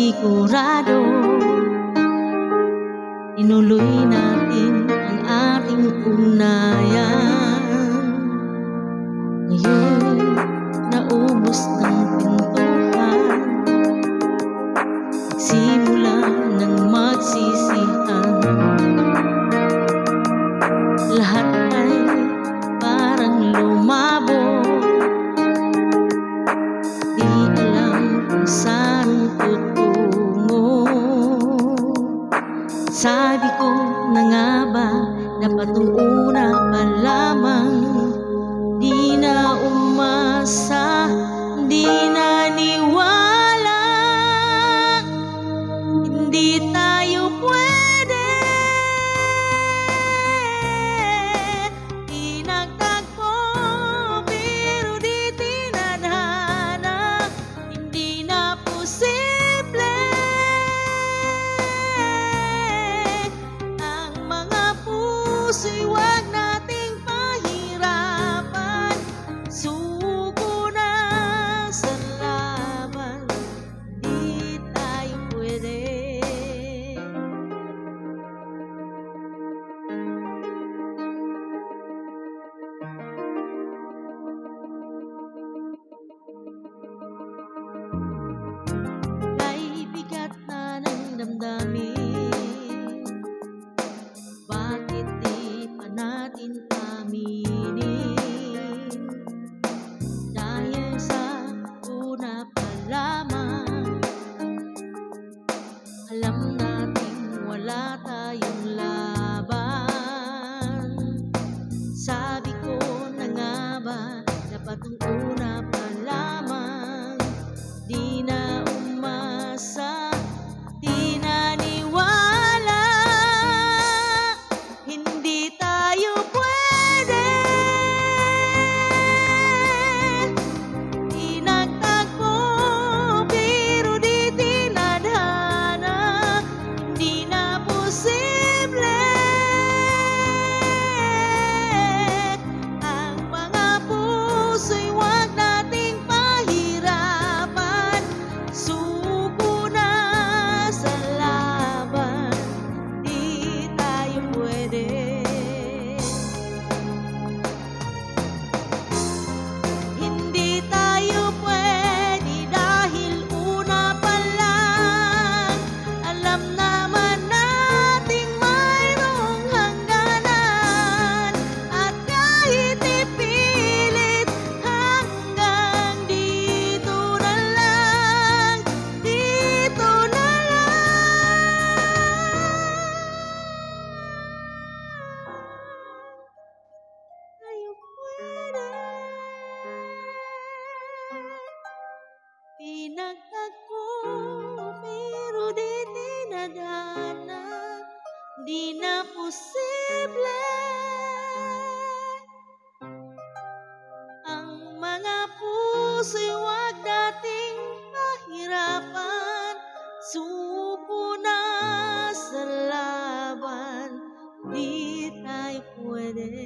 sigurado tinuloy natin ang ating ugnayan. Ngayon, naubos ng pintuan, simula ng magsisihan. Lahat ay parang lumabo, di alam kung saan tutungo. Sabi ko na nga ba, dapat nung una pa lamang, di na umasa, di naniwala, hindi tayo pwede. Pinagtagpo pero di tinadhana, hindi na posible. Ang mga puso'y wag nating pahirapan, suko na sa laban, di tayo pwede. Kay bigat na ng damdamin, bakit di pa natin aminin? Dahil sa una pa lamang, alam natin wala tayong laban. Sabi ko na nga ba, dapat nung una pa lamang, di na umasa, di naniwala, hindi tayo pwede. Pinagtagpo pero di tinadhana, hindi na posible. Ang mga puso'y wag nating pahirapan, suko na sa laban, di tayo pwede. Hindi tayo pwede dahil una pa lang, alam naman nating mayroong hangganan. At kahit ipilit, hanggang dito na lang, dito na lang. Tayo pwede. Pinagtagpo pero di tinadhana, di na posible. Ang mga puso'y wag nating pahirapan, suko na sa laban, di tayo pwede.